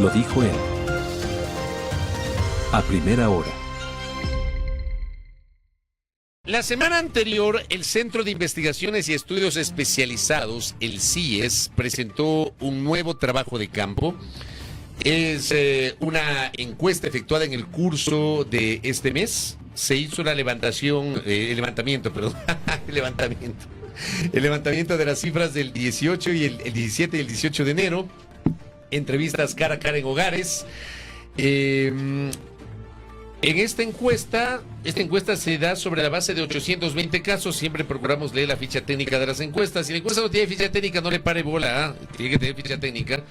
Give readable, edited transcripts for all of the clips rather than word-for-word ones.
Lo dijo él. A primera hora. La semana anterior, el Centro de Investigaciones y Estudios Especializados, el CIES, presentó un nuevo trabajo de campo. Es una encuesta efectuada en el curso de este mes. Se hizo una levantamiento de las cifras del 18 y el 17 y el 18 de enero. Entrevistas cara a cara en hogares. En esta encuesta se da sobre la base de 820 casos. Siempre procuramos leer la ficha técnica de las encuestas. Si la encuesta no tiene ficha técnica, no le pare bola, tiene que tener ficha técnica.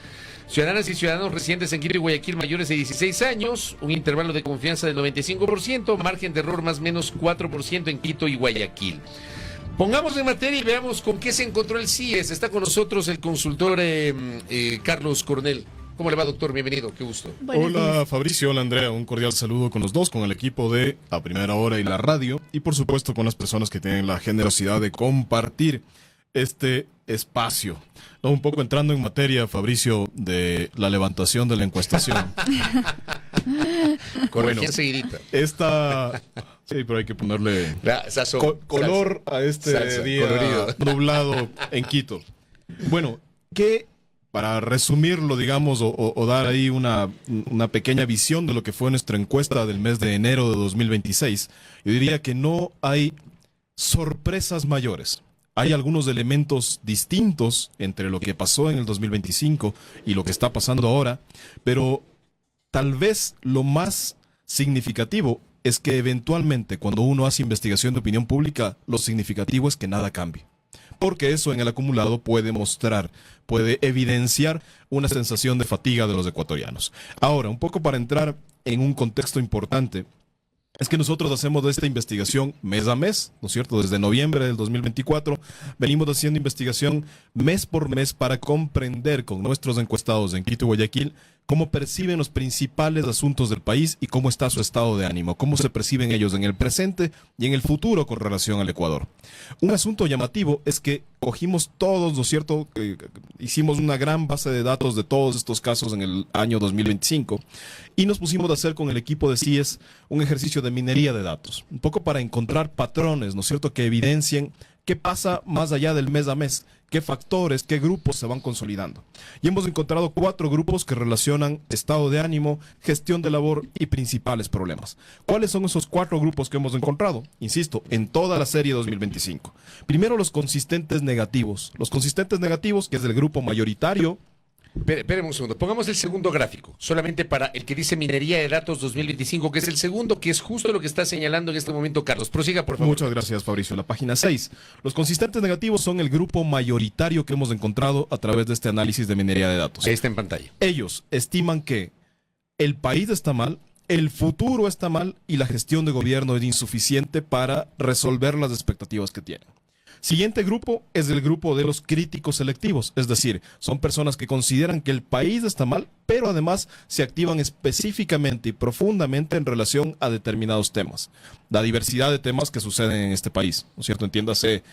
Ciudadanas y ciudadanos residentes en Quito y Guayaquil mayores de 16 años, un intervalo de confianza del 95%, margen de error más o menos 4% en Quito y Guayaquil. Pongamos en materia y veamos con qué se encontró el CIES. Está con nosotros el consultor Carlos Coronel. ¿Cómo le va, doctor? Bienvenido, qué gusto. Hola, Fabricio, hola, Andrea, un cordial saludo con los dos, con el equipo de A Primera Hora y la radio, y por supuesto con las personas que tienen la generosidad de compartir este espacio. Un poco entrando en materia, Fabricio, de la levantación de la encuestación. Bueno, seguidita. Sí, pero hay que ponerle salsa. color a este día colorido, nublado en Quito. Bueno, para resumirlo, digamos, o dar ahí una pequeña visión de lo que fue nuestra encuesta del mes de enero de 2026, yo diría que no hay sorpresas mayores. Hay algunos elementos distintos entre lo que pasó en el 2025 y lo que está pasando ahora, pero tal vez lo más significativo es que eventualmente cuando uno hace investigación de opinión pública, lo significativo es que nada cambie. Porque eso en el acumulado puede evidenciar una sensación de fatiga de los ecuatorianos. Ahora, un poco para entrar en un contexto importante, es que nosotros hacemos de esta investigación mes a mes, ¿no es cierto? Desde noviembre del 2024 venimos haciendo investigación mes por mes para comprender con nuestros encuestados en Quito y Guayaquil cómo perciben los principales asuntos del país y cómo está su estado de ánimo, cómo se perciben ellos en el presente y en el futuro con relación al Ecuador. Un asunto llamativo es que cogimos todos, ¿no es cierto? Hicimos una gran base de datos de todos estos casos en el año 2025 y nos pusimos a hacer con el equipo de CIES un ejercicio de minería de datos, un poco para encontrar patrones, ¿no es cierto?, que evidencien qué pasa más allá del mes a mes, qué factores, qué grupos se van consolidando. Y hemos encontrado 4 grupos que relacionan estado de ánimo, gestión de labor y principales problemas. ¿Cuáles son esos 4 grupos que hemos encontrado? Insisto, en toda la serie 2025. Primero, los consistentes negativos. Los consistentes negativos, que es el grupo mayoritario. Espérame un segundo, pongamos el segundo gráfico, solamente para el que dice minería de datos 2025, que es el segundo, que es justo lo que está señalando en este momento Carlos. Prosiga, por favor. Muchas gracias, Fabricio. La página 6. Los consistentes negativos son el grupo mayoritario que hemos encontrado a través de este análisis de minería de datos. Ahí está en pantalla. Ellos estiman que el país está mal, el futuro está mal y la gestión de gobierno es insuficiente para resolver las expectativas que tienen. Siguiente grupo es el grupo de los críticos selectivos, es decir, son personas que consideran que el país está mal, pero además se activan específicamente y profundamente en relación a determinados temas. La diversidad de temas que suceden en este país, ¿no es cierto? Entiéndase,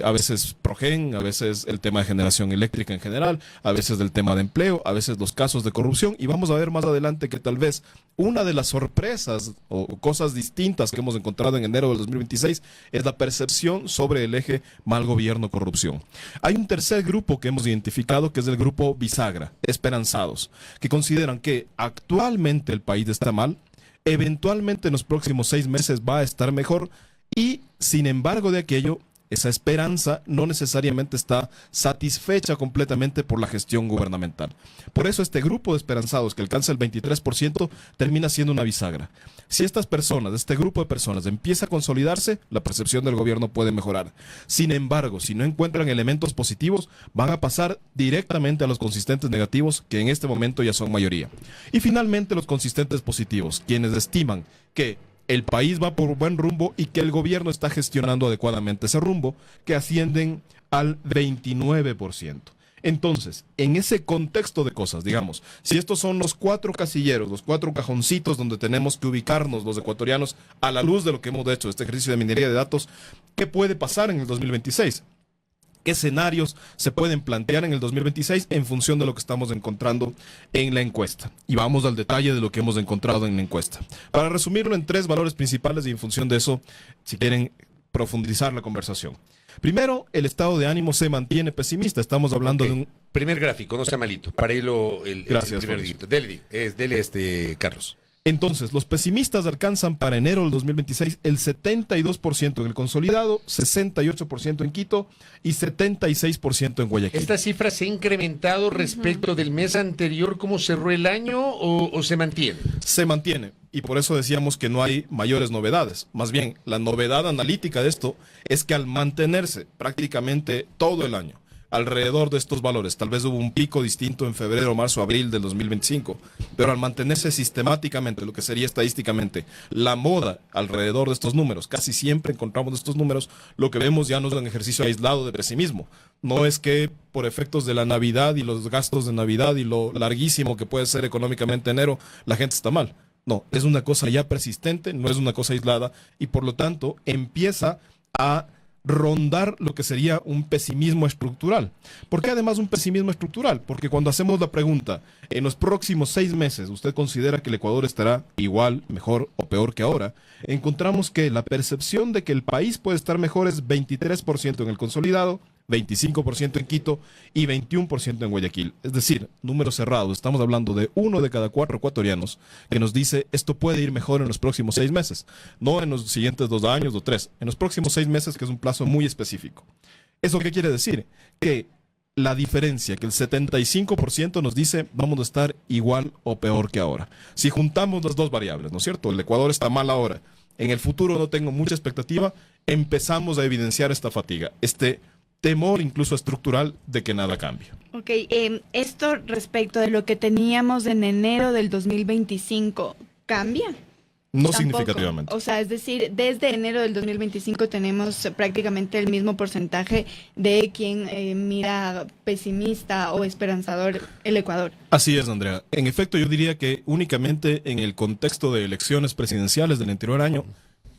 a veces Progen, a veces el tema de generación eléctrica en general, a veces del tema de empleo, a veces los casos de corrupción, y vamos a ver más adelante que tal vez una de las sorpresas o cosas distintas que hemos encontrado en enero del 2026 es la percepción sobre el eje mal gobierno, corrupción. Hay un tercer grupo que hemos identificado que es el grupo bisagra, esperanzados, que consideran que actualmente el país está mal, eventualmente en los próximos 6 meses va a estar mejor y sin embargo de aquello, esa esperanza no necesariamente está satisfecha completamente por la gestión gubernamental. Por eso este grupo de esperanzados que alcanza el 23% termina siendo una bisagra. Si estas personas, este grupo de personas empieza a consolidarse, la percepción del gobierno puede mejorar. Sin embargo, si no encuentran elementos positivos, van a pasar directamente a los consistentes negativos, que en este momento ya son mayoría. Y finalmente los consistentes positivos, quienes estiman que el país va por buen rumbo y que el gobierno está gestionando adecuadamente ese rumbo, que ascienden al 29%. Entonces, en ese contexto de cosas, digamos, si estos son los 4 casilleros, los 4 cajoncitos donde tenemos que ubicarnos los ecuatorianos a la luz de lo que hemos hecho, este ejercicio de minería de datos, ¿qué puede pasar en el 2026? qué escenarios se pueden plantear en el 2026 en función de lo que estamos encontrando en la encuesta. Y vamos al detalle de lo que hemos encontrado en la encuesta. Para resumirlo en 3 valores principales y en función de eso, si quieren profundizar la conversación. Primero, el estado de ánimo se mantiene pesimista. Estamos hablando de un... Primer gráfico, no sea malito. Para ello, Gracias, el primer dígito. Dele, Carlos. Entonces, los pesimistas alcanzan para enero del 2026 el 72% en el consolidado, 68% en Quito y 76% en Guayaquil. ¿Esta cifra se ha incrementado respecto del mes anterior, cómo cerró el año, o se mantiene? Se mantiene, y por eso decíamos que no hay mayores novedades. Más bien, la novedad analítica de esto es que al mantenerse prácticamente todo el año alrededor de estos valores, tal vez hubo un pico distinto en febrero, marzo, abril del 2025, pero al mantenerse sistemáticamente, lo que sería estadísticamente la moda alrededor de estos números, casi siempre encontramos estos números, lo que vemos ya no es un ejercicio aislado de pesimismo. No es que por efectos de la Navidad y los gastos de Navidad y lo larguísimo que puede ser económicamente enero, la gente está mal. No, es una cosa ya persistente, no es una cosa aislada, y por lo tanto empieza a rondar lo que sería un pesimismo estructural. ¿Por qué además un pesimismo estructural? Porque cuando hacemos la pregunta, en los próximos 6 meses, ¿usted considera que el Ecuador estará igual, mejor o peor que ahora? Encontramos que la percepción de que el país puede estar mejor es 23% en el consolidado, 25% en Quito y 21% en Guayaquil. Es decir, números cerrados. Estamos hablando de 1 de cada 4 ecuatorianos que nos dice esto puede ir mejor en los próximos 6 meses. No en los siguientes 2 años o 3. En los próximos 6 meses, que es un plazo muy específico. ¿Eso qué quiere decir? Que la diferencia, que el 75% nos dice vamos a estar igual o peor que ahora. Si juntamos las dos variables, ¿no es cierto? El Ecuador está mal ahora. En el futuro no tengo mucha expectativa. Empezamos a evidenciar esta fatiga, este temor incluso estructural de que nada cambie. Ok, esto respecto de lo que teníamos en enero del 2025, ¿cambia? No Tampoco. Significativamente. O sea, es decir, desde enero del 2025 tenemos prácticamente el mismo porcentaje de quien mira pesimista o esperanzador el Ecuador. Así es, Andrea. En efecto, yo diría que únicamente en el contexto de elecciones presidenciales del anterior año,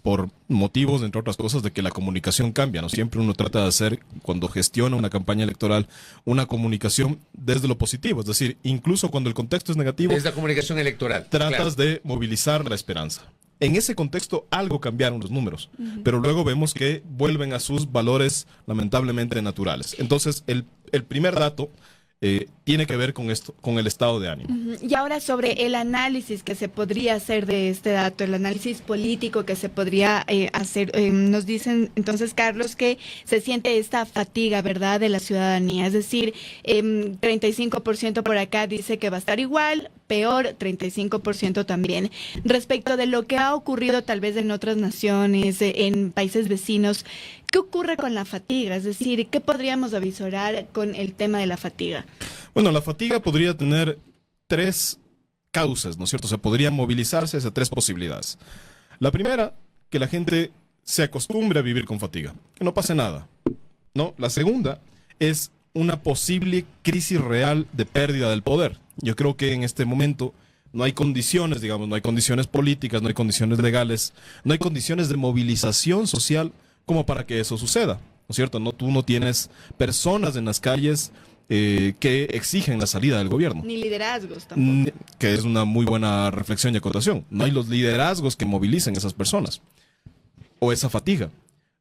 por motivos, entre otras cosas, de que la comunicación cambia, ¿no? Siempre uno trata de hacer, cuando gestiona una campaña electoral, una comunicación desde lo positivo. Es decir, incluso cuando el contexto es negativo, Es la comunicación electoral. tratas de movilizar la esperanza. En ese contexto algo cambiaron los números, pero luego vemos que vuelven a sus valores lamentablemente naturales. Entonces, el primer dato tiene que ver con esto, con el estado de ánimo. Y ahora sobre el análisis que se podría hacer de este dato, el análisis político que se podría hacer, nos dicen entonces, Carlos, que se siente esta fatiga, ¿verdad?, de la ciudadanía. Es decir, 35% por acá dice que va a estar igual, peor, 35% también. Respecto de lo que ha ocurrido tal vez en otras naciones, en países vecinos, ¿qué ocurre con la fatiga? Es decir, ¿qué podríamos avisorar con el tema de la fatiga? Bueno, la fatiga podría tener 3 causas, ¿no es cierto? O sea, podría movilizarse hacia 3 posibilidades. La primera, que la gente se acostumbre a vivir con fatiga, que no pase nada, ¿no? La segunda es una posible crisis real de pérdida del poder. Yo creo que en este momento no hay condiciones, digamos, no hay condiciones políticas, no hay condiciones legales, no hay condiciones de movilización social como para que eso suceda, ¿no es cierto? No, tú no tienes personas en las calles que exigen la salida del gobierno. Ni liderazgos tampoco. Que es una muy buena reflexión y acotación. No hay los liderazgos que movilicen a esas personas o esa fatiga.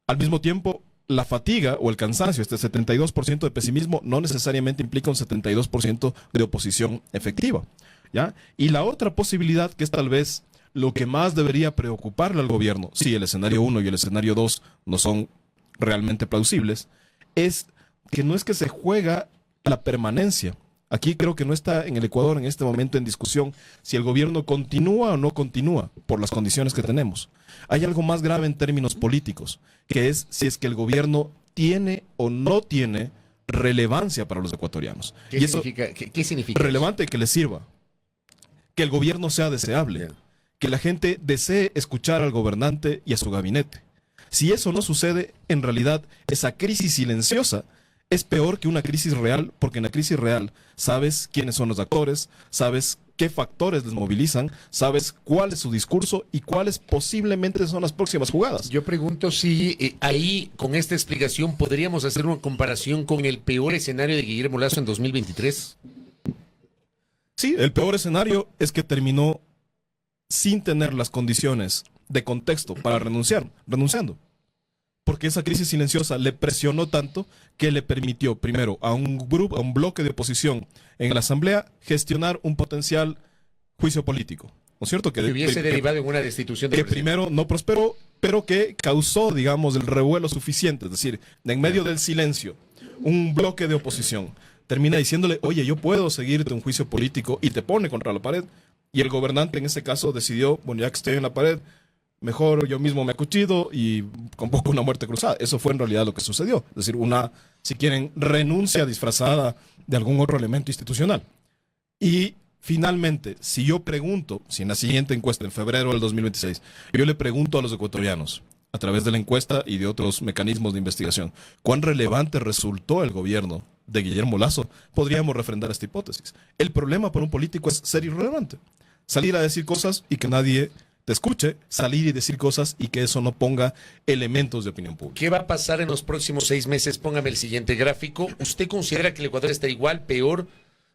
Al mismo tiempo, la fatiga o el cansancio, este 72% de pesimismo, no necesariamente implica un 72% de oposición efectiva, ¿ya? Y la otra posibilidad, que es tal vez lo que más debería preocuparle al gobierno, si el escenario 1 y el escenario 2 no son realmente plausibles, es que se juega la permanencia. Aquí creo que no está en el Ecuador en este momento en discusión si el gobierno continúa o no continúa por las condiciones que tenemos. Hay algo más grave en términos políticos, que es si es que el gobierno tiene o no tiene relevancia para los ecuatorianos. ¿Qué significa? ¿Qué significa? Relevante que les sirva, que el gobierno sea deseable, que la gente desee escuchar al gobernante y a su gabinete. Si eso no sucede, en realidad esa crisis silenciosa es peor que una crisis real, porque en la crisis real sabes quiénes son los actores, sabes qué factores les movilizan, sabes cuál es su discurso y cuáles posiblemente son las próximas jugadas. Yo pregunto si ahí, con esta explicación, podríamos hacer una comparación con el peor escenario de Guillermo Lasso en 2023. Sí, el peor escenario es que terminó sin tener las condiciones de contexto para renunciando. Porque esa crisis silenciosa le presionó tanto que le permitió, primero, a un grupo, a un bloque de oposición en la Asamblea, gestionar un potencial juicio político. ¿No es cierto? Que hubiese derivado en una destitución del presidente. Primero no prosperó, pero que causó, digamos, el revuelo suficiente. Es decir, en medio del silencio, un bloque de oposición termina diciéndole, oye, yo puedo seguirte un juicio político, y te pone contra la pared. Y el gobernante en ese caso decidió, bueno, ya que estoy en la pared, mejor yo mismo me acuchillo y convoco una muerte cruzada. Eso fue en realidad lo que sucedió. Es decir, una, si quieren, renuncia disfrazada de algún otro elemento institucional. Y finalmente, si yo pregunto, si en la siguiente encuesta, en febrero del 2026, yo le pregunto a los ecuatorianos, a través de la encuesta y de otros mecanismos de investigación, cuán relevante resultó el gobierno de Guillermo Lasso, podríamos refrendar esta hipótesis. El problema para un político es ser irrelevante. Salir a decir cosas y que nadie te escuche, salir y decir cosas y que eso no ponga elementos de opinión pública. ¿Qué va a pasar en los próximos 6 meses? Póngame el siguiente gráfico. ¿Usted considera que el Ecuador está igual, peor,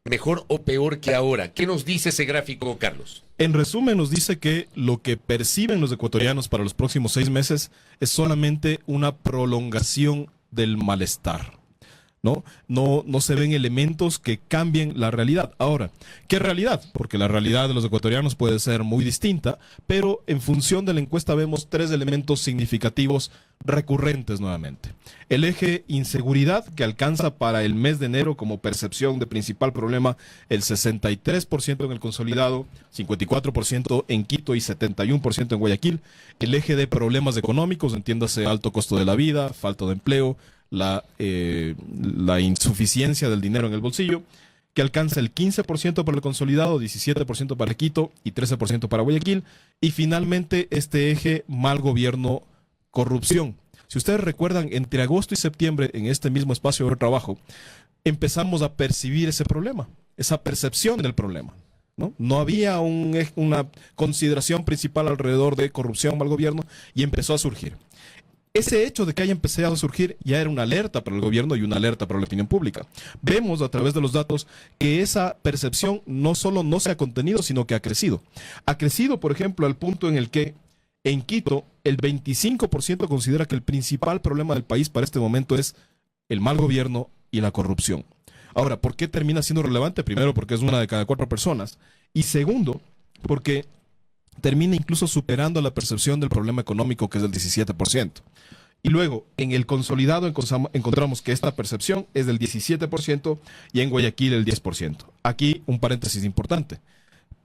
mejor o peor que ahora? ¿Qué nos dice ese gráfico, Carlos? En resumen, nos dice que lo que perciben los ecuatorianos para los próximos 6 meses es solamente una prolongación del malestar. No se ven elementos que cambien la realidad. Ahora, ¿qué realidad? Porque la realidad de los ecuatorianos puede ser muy distinta, pero en función de la encuesta vemos 3 elementos significativos recurrentes nuevamente. El eje inseguridad, que alcanza para el mes de enero como percepción de principal problema el 63% en el consolidado, 54% en Quito y 71% en Guayaquil. El eje de problemas económicos, entiéndase alto costo de la vida, falta de empleo, la insuficiencia del dinero en el bolsillo, que alcanza el 15% para el consolidado, 17% para Quito y 13% para Guayaquil. Y finalmente este eje mal gobierno, corrupción. Si ustedes recuerdan, entre agosto y septiembre, en este mismo espacio de trabajo, empezamos a percibir ese problema, esa percepción del problema. No había una consideración principal alrededor de corrupción, mal gobierno, y empezó a surgir. Ese hecho de que haya empezado a surgir ya era una alerta para el gobierno y una alerta para la opinión pública. Vemos a través de los datos que esa percepción no solo no se ha contenido, sino que ha crecido. Ha crecido, por ejemplo, al punto en el que en Quito el 25% considera que el principal problema del país para este momento es el mal gobierno y la corrupción. Ahora, ¿por qué termina siendo relevante? Primero, porque es una de cada 4 personas. Y segundo, porque termina incluso superando la percepción del problema económico, que es del 17%. Y luego, en el consolidado encontramos que esta percepción es del 17% y en Guayaquil el 10%. Aquí un paréntesis importante.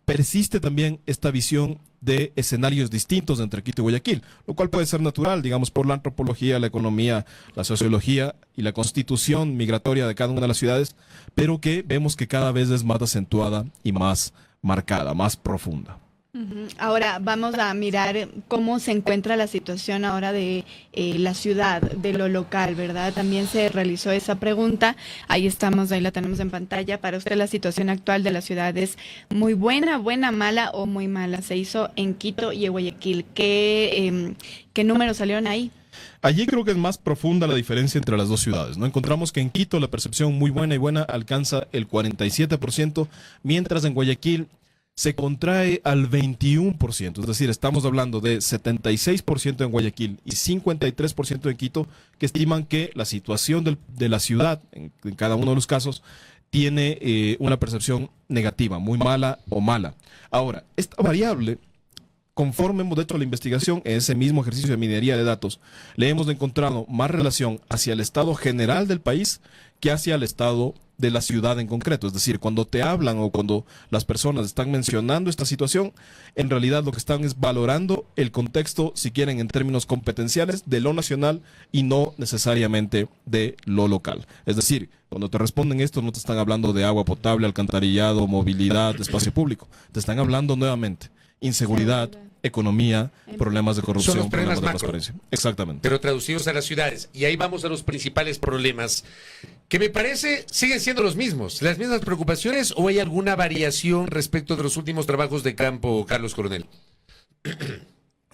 Persiste también esta visión de escenarios distintos entre Quito y Guayaquil, lo cual puede ser natural, digamos, por la antropología, la economía, la sociología y la constitución migratoria de cada una de las ciudades, pero que vemos que cada vez es más acentuada y más marcada, más profunda. Ahora vamos a mirar cómo se encuentra la situación ahora de la ciudad, de lo local, ¿verdad? También se realizó esa pregunta, ahí estamos, ahí la tenemos en pantalla. Para usted la situación actual de la ciudad es muy buena, mala o muy mala. Se hizo en Quito y en Guayaquil. ¿Qué números salieron ahí? Allí creo que es más profunda la diferencia entre las dos ciudades, ¿no? Encontramos que en Quito la percepción muy buena y buena alcanza el 47%, mientras en Guayaquil se contrae al 21%, es decir, estamos hablando de 76% en Guayaquil y 53% en Quito, que estiman que la situación de la ciudad, en cada uno de los casos, tiene una percepción negativa, muy mala o mala. Ahora, esta variable, conforme hemos hecho la investigación en ese mismo ejercicio de minería de datos, le hemos encontrado más relación hacia el estado general del país que hacia el estado de la ciudad en concreto. Es decir, cuando te hablan o cuando las personas están mencionando esta situación, en realidad lo que están es valorando el contexto, si quieren, en términos competenciales de lo nacional y no necesariamente de lo local. Es decir, cuando te responden esto, no te están hablando de agua potable, alcantarillado, movilidad, espacio público. Te están hablando nuevamente inseguridad, economía, problemas de corrupción, Son los problemas problemas de macro. transparencia. Exactamente. Pero traducidos a las ciudades. Y ahí vamos a los principales problemas, que me parece siguen siendo los mismos, las mismas preocupaciones, o hay alguna variación respecto de los últimos trabajos de campo, Carlos Coronel.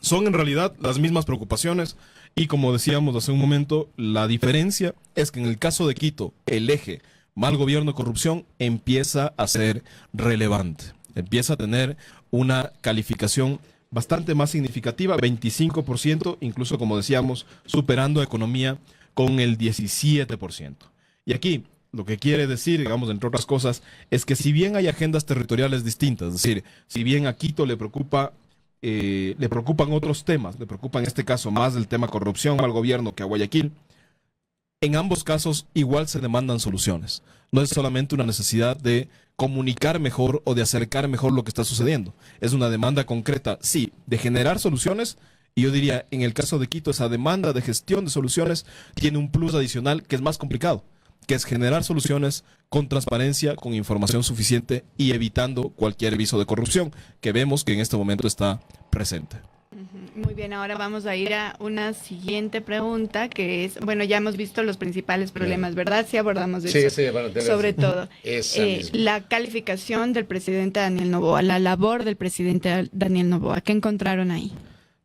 Son en realidad las mismas preocupaciones y como decíamos hace un momento, la diferencia es que en el caso de Quito, el eje mal gobierno corrupción empieza a ser relevante, empieza a tener una calificación bastante más significativa, 25%, incluso como decíamos, superando a economía con el 17%. Y aquí lo que quiere decir, digamos, entre otras cosas, es que si bien hay agendas territoriales distintas, es decir, si bien a Quito le preocupan otros temas, le preocupa en este caso más el tema corrupción al gobierno que a Guayaquil, en ambos casos igual se demandan soluciones. No es solamente una necesidad de comunicar mejor o de acercar mejor lo que está sucediendo. Es una demanda concreta, sí, de generar soluciones. Y yo diría, en el caso de Quito, esa demanda de gestión de soluciones tiene un plus adicional que es más complicado, que es generar soluciones con transparencia, con información suficiente y evitando cualquier viso de corrupción que vemos que en este momento está presente. Muy bien, ahora vamos a ir a una siguiente pregunta que es, bueno, ya hemos visto los principales problemas, ¿verdad? Sí abordamos eso. Sí, bueno, Sobre todo, esa misma. la calificación del presidente Daniel Noboa, la labor del presidente Daniel Noboa, ¿qué encontraron ahí?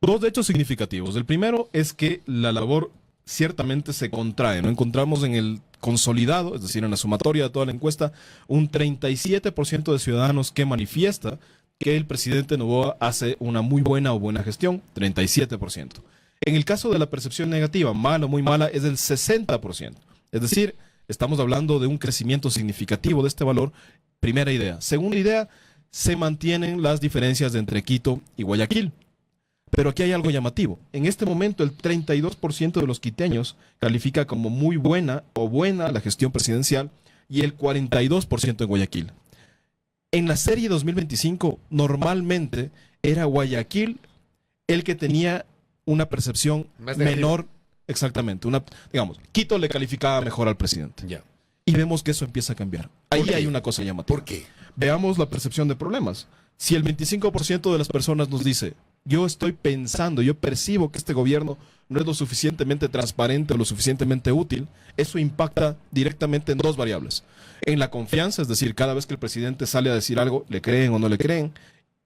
Dos hechos significativos. El primero es que la labor ciertamente se contrae. No encontramos en el consolidado, es decir, en la sumatoria de toda la encuesta, un 37% de ciudadanos que manifiesta que el presidente Noboa hace una muy buena o buena gestión, 37%. En el caso de la percepción negativa, mala o muy mala, es del 60%. Es decir, estamos hablando de un crecimiento significativo de este valor. Primera idea. Segunda idea, se mantienen las diferencias entre Quito y Guayaquil. Pero aquí hay algo llamativo. En este momento, el 32% de los quiteños califica como muy buena o buena la gestión presidencial y el 42% en Guayaquil. En la serie 2025, normalmente era Guayaquil el que tenía una percepción Más negativa. menor. Exactamente. Digamos, Quito le calificaba mejor al presidente. Ya. Y vemos que eso empieza a cambiar. Ahí qué? hay una cosa llamativa. ¿Por qué? Veamos la percepción de problemas. Si el 25% de las personas nos dice, yo estoy pensando, yo percibo que este gobierno no es lo suficientemente transparente o lo suficientemente útil, eso impacta directamente en dos variables. En la confianza, es decir, cada vez que el presidente sale a decir algo, le creen o no le creen,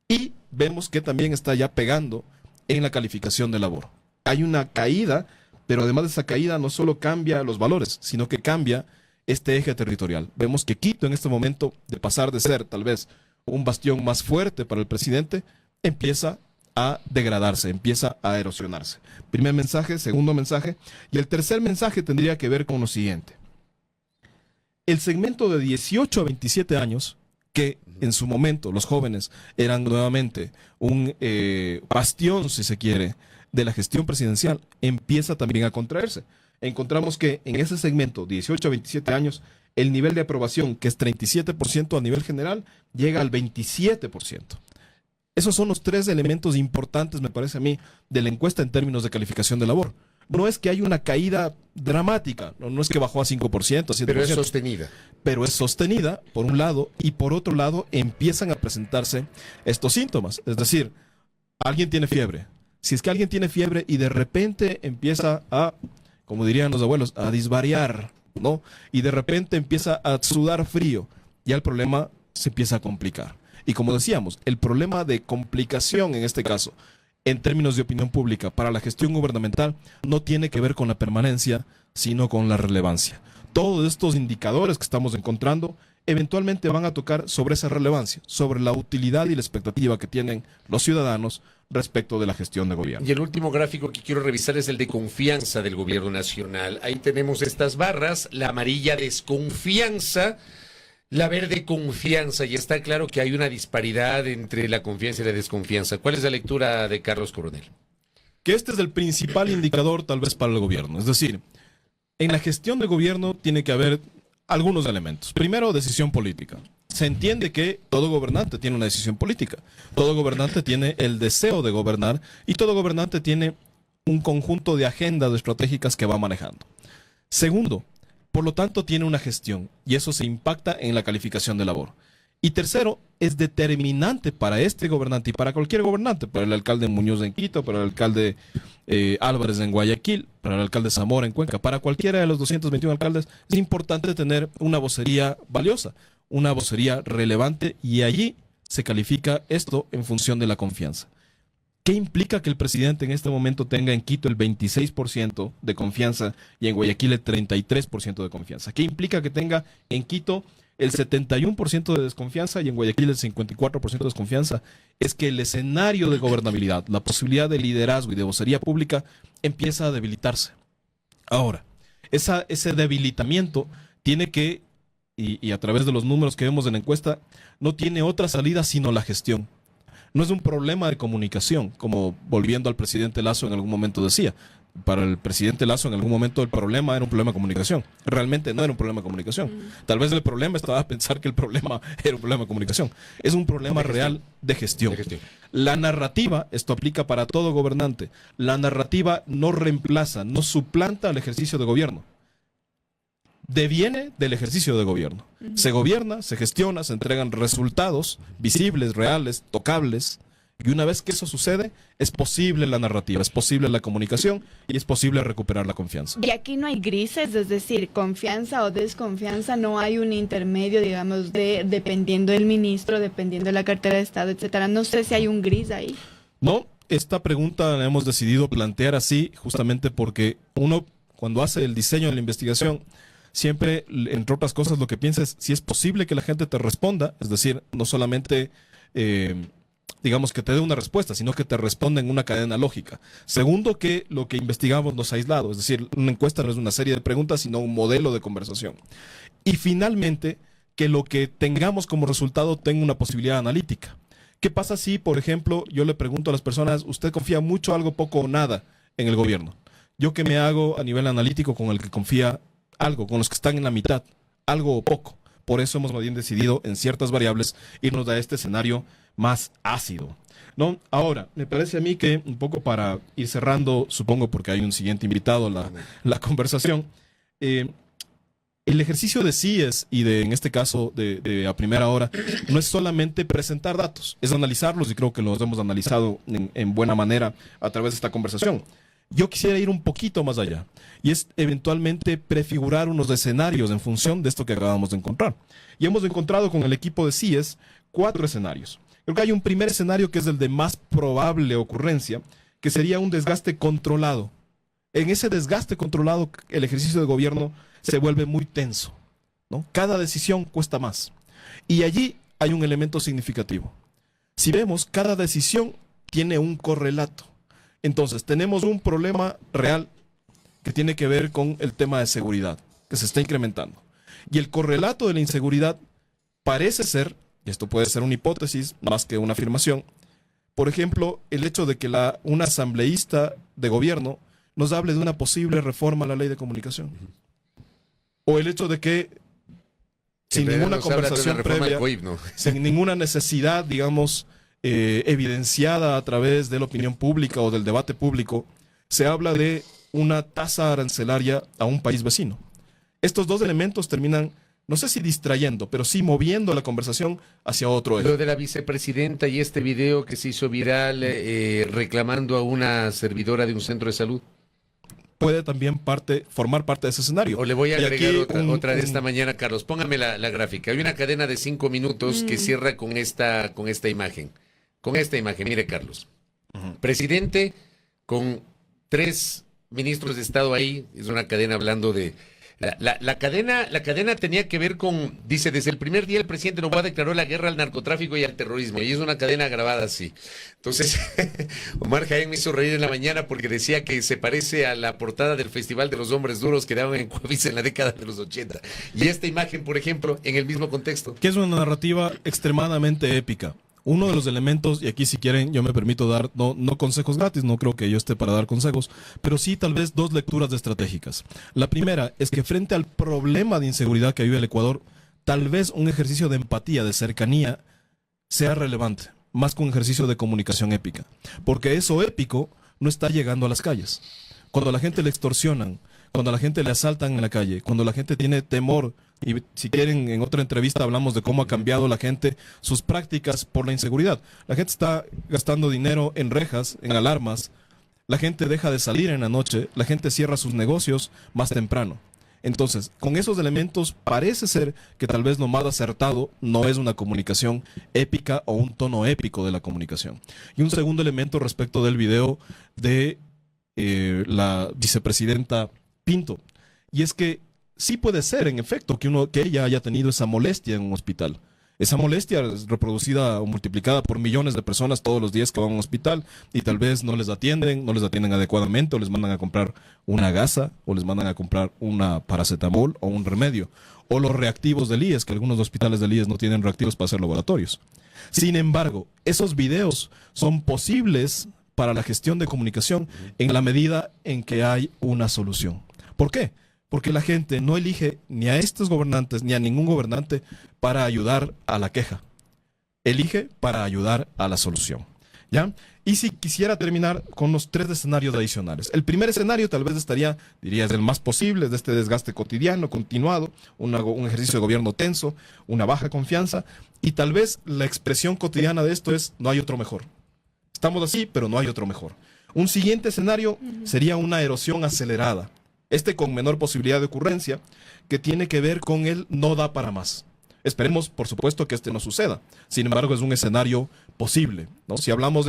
y vemos que también está ya pegando en la calificación de labor. Hay una caída, pero además de esa caída no solo cambia los valores, sino que cambia este eje territorial. Vemos que Quito en este momento, de pasar de ser tal vez un bastión más fuerte para el presidente, empieza a degradarse, empieza a erosionarse. Primer mensaje, segundo mensaje, y el tercer mensaje tendría que ver con lo siguiente. El segmento de 18 a 27 años, que en su momento los jóvenes eran nuevamente un bastión, si se quiere, de la gestión presidencial, empieza también a contraerse. Encontramos que en ese segmento, 18 a 27 años, el nivel de aprobación, que es 37% a nivel general, llega al 27%. Esos son los tres elementos importantes, me parece a mí, de la encuesta en términos de calificación de labor. No es que hay una caída dramática, no es que bajó a 5%, a 7%. Pero es sostenida. Pero es sostenida, por un lado, y por otro lado, empiezan a presentarse estos síntomas. Es decir, alguien tiene fiebre. Si es que alguien tiene fiebre y de repente empieza a, como dirían los abuelos, a disvariar, ¿no? Y de repente empieza a sudar frío, ya el problema se empieza a complicar. Y como decíamos, el problema de complicación en este caso, en términos de opinión pública, para la gestión gubernamental, no tiene que ver con la permanencia, sino con la relevancia. Todos estos indicadores que estamos encontrando eventualmente van a tocar sobre esa relevancia, sobre la utilidad y la expectativa que tienen los ciudadanos respecto de la gestión de gobierno. Y el último gráfico que quiero revisar es el de confianza del gobierno nacional. Ahí tenemos estas barras, la amarilla desconfianza, la verde confianza, y está claro que hay una disparidad entre la confianza y la desconfianza. ¿Cuál es la lectura de Carlos Coronel? Que este es el principal indicador tal vez para el gobierno. Es decir, en la gestión de gobierno tiene que haber algunos elementos. Primero, decisión política. Se entiende que todo gobernante tiene una decisión política. Todo gobernante tiene el deseo de gobernar y todo gobernante tiene un conjunto de agendas estratégicas que va manejando. Segundo, por lo tanto, tiene una gestión y eso se impacta en la calificación de labor. Y tercero, es determinante para este gobernante y para cualquier gobernante, para el alcalde Muñoz en Quito, para el alcalde Álvarez en Guayaquil, para el alcalde Zamora en Cuenca, para cualquiera de los 221 alcaldes, es importante tener una vocería valiosa, una vocería relevante, y allí se califica esto en función de la confianza. ¿Qué implica que el presidente en este momento tenga en Quito el 26% de confianza y en Guayaquil el 33% de confianza? ¿Qué implica que tenga en Quito el 71% de desconfianza y en Guayaquil el 54% de desconfianza? Es que el escenario de gobernabilidad, la posibilidad de liderazgo y de vocería pública empieza a debilitarse. Ahora, ese debilitamiento tiene que, y a través de los números que vemos en la encuesta, no tiene otra salida sino la gestión. No es un problema de comunicación, como volviendo al presidente Lasso en algún momento decía. Para el presidente Lasso en algún momento el problema era un problema de comunicación. Realmente no era un problema de comunicación. Tal vez el problema estaba a pensar que el problema era un problema de comunicación. Es un problema real de gestión. La narrativa, esto aplica para todo gobernante, la narrativa no reemplaza, no suplanta al ejercicio de gobierno. Deviene del ejercicio de gobierno. Se gobierna, se gestiona, se entregan resultados visibles, reales, tocables. Y una vez que eso sucede, es posible la narrativa, es posible la comunicación y es posible recuperar la confianza. Y aquí no hay grises, es decir, confianza o desconfianza, no hay un intermedio, digamos, dependiendo del ministro, dependiendo de la cartera de Estado, etcétera. No sé si hay un gris ahí. No, esta pregunta la hemos decidido plantear así justamente porque uno, cuando hace el diseño de la investigación, siempre, entre otras cosas, lo que piensa es si es posible que la gente te responda, es decir, no solamente digamos que te dé una respuesta, sino que te responda en una cadena lógica. Segundo, que lo que investigamos no es aislado, es decir, una encuesta no es una serie de preguntas, sino un modelo de conversación. Y finalmente, que lo que tengamos como resultado tenga una posibilidad analítica. ¿Qué pasa si, por ejemplo, yo le pregunto a las personas, ¿usted confía mucho, algo, poco o nada en el gobierno? Yo que me hago a nivel analítico con el que confía algo, con los que están en la mitad, algo o poco. Por eso hemos más bien decidido en ciertas variables irnos a este escenario más ácido, ¿no? Ahora, me parece a mí que un poco para ir cerrando, supongo porque hay un siguiente invitado a la conversación, el ejercicio de CIES y en este caso de a primera hora no es solamente presentar datos, es analizarlos, y creo que los hemos analizado en buena manera a través de esta conversación. Yo quisiera ir un poquito más allá, y es eventualmente prefigurar unos escenarios en función de esto que acabamos de encontrar. Y hemos encontrado con el equipo de CIES 4 escenarios. Creo que hay un primer escenario que es el de más probable ocurrencia, que sería un desgaste controlado. En ese desgaste controlado, el ejercicio de gobierno se vuelve muy tenso, ¿no? Cada decisión cuesta más. Y allí hay un elemento significativo. Si vemos, cada decisión tiene un correlato. Entonces, tenemos un problema real que tiene que ver con el tema de seguridad, que se está incrementando. Y el correlato de la inseguridad parece ser, y esto puede ser una hipótesis más que una afirmación, por ejemplo, el hecho de que un asambleísta de gobierno nos hable de una posible reforma a la ley de comunicación. O el hecho de que, sin ninguna conversación previa, sin ninguna necesidad, digamos, evidenciada a través de la opinión pública o del debate público, se habla de una tasa arancelaria a un país vecino. Estos dos elementos terminan, no sé si distrayendo, pero sí moviendo la conversación hacia otro eje. Lo de la vicepresidenta y este video que se hizo viral reclamando a una servidora de un centro de salud. Puede también formar parte de ese escenario. O le voy a agregar otra de esta mañana, Carlos. Póngame la gráfica. Hay una cadena de 5 minutos que cierra con esta imagen. Con esta imagen, mire, Carlos. Presidente con 3 ministros de Estado ahí. Es una cadena hablando de... La cadena tenía que ver con, dice, desde el primer día el presidente Noboa declaró la guerra al narcotráfico y al terrorismo, y es una cadena grabada así. Entonces, Omar Jaén me hizo reír en la mañana porque decía que se parece a la portada del Festival de los Hombres Duros que daban en Coavisa en la década de los 80. Y esta imagen, por ejemplo, en el mismo contexto. Que es una narrativa extremadamente épica. Uno de los elementos, y aquí si quieren yo me permito dar, no consejos gratis, no creo que yo esté para dar consejos, pero sí tal vez 2 lecturas estratégicas. La primera es que frente al problema de inseguridad que vive el Ecuador, tal vez un ejercicio de empatía, de cercanía, sea relevante, más que un ejercicio de comunicación épica. Porque eso épico no está llegando a las calles. Cuando a la gente le extorsionan, cuando a la gente le asaltan en la calle, cuando la gente tiene temor Y si quieren, en otra entrevista hablamos de cómo ha cambiado la gente sus prácticas por la inseguridad. La gente está gastando dinero en rejas, en alarmas. La gente deja de salir en la noche. La gente cierra sus negocios más temprano. Entonces, con esos elementos parece ser que tal vez lo más acertado no es una comunicación épica o un tono épico de la comunicación. Y un segundo elemento respecto del video de la vicepresidenta Pinto. Y es que sí puede ser, en efecto, que ella haya tenido esa molestia en un hospital. Esa molestia es reproducida o multiplicada por millones de personas todos los días que van a un hospital y tal vez no les atienden adecuadamente, o les mandan a comprar una gasa, o les mandan a comprar una paracetamol o un remedio, o los reactivos del IES, que algunos hospitales del IES no tienen reactivos para hacer laboratorios. Sin embargo, esos videos son posibles para la gestión de comunicación en la medida en que hay una solución. ¿Por qué? Porque la gente no elige ni a estos gobernantes ni a ningún gobernante para ayudar a la queja. Elige para ayudar a la solución. ¿Ya? Y si quisiera terminar con los 3 escenarios adicionales. El primer escenario tal vez diría, es el más posible, de este desgaste cotidiano, continuado, un ejercicio de gobierno tenso, una baja confianza, y tal vez la expresión cotidiana de esto es: no hay otro mejor. Estamos así, pero no hay otro mejor. Un siguiente escenario sería una erosión acelerada. Con menor posibilidad de ocurrencia, que tiene que ver con el no da para más. Esperemos, por supuesto, que no suceda. Sin embargo, es un escenario posible, ¿no? Si hablamos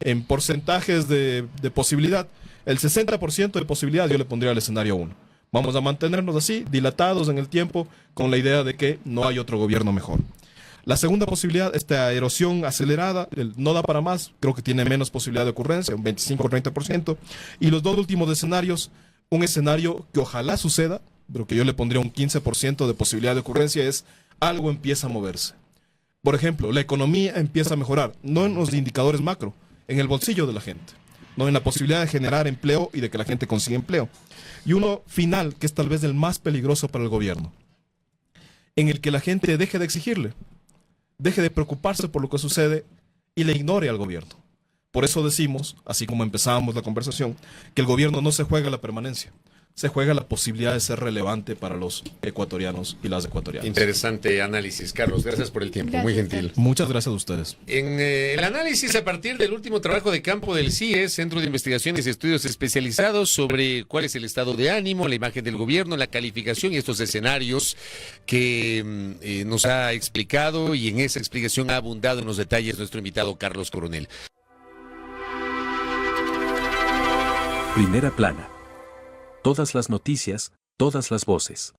en porcentajes de posibilidad, el 60% de posibilidad yo le pondría al escenario 1. Vamos a mantenernos así, dilatados en el tiempo, con la idea de que no hay otro gobierno mejor. La segunda posibilidad, esta erosión acelerada, el no da para más, creo que tiene menos posibilidad de ocurrencia, un 25 o 30%. Y los 2 últimos escenarios, un escenario que ojalá suceda, pero que yo le pondría un 15% de posibilidad de ocurrencia, es: algo empieza a moverse. Por ejemplo, la economía empieza a mejorar, no en los indicadores macro, en el bolsillo de la gente, no en la posibilidad de generar empleo y de que la gente consiga empleo. Y uno final, que es tal vez el más peligroso para el gobierno, en el que la gente deje de exigirle, deje de preocuparse por lo que sucede y le ignore al gobierno. Por eso decimos, así como empezábamos la conversación, que el gobierno no se juega la permanencia, se juega la posibilidad de ser relevante para los ecuatorianos y las ecuatorianas. Interesante análisis, Carlos. Gracias por el tiempo. Gracias, muy gentil. Carlos. Muchas gracias a ustedes. En el análisis a partir del último trabajo de campo del CIES, Centro de Investigaciones y Estudios Especializados, sobre cuál es el estado de ánimo, la imagen del gobierno, la calificación y estos escenarios que nos ha explicado, y en esa explicación ha abundado en los detalles nuestro invitado Carlos Coronel. Primera plana. Todas las noticias, todas las voces.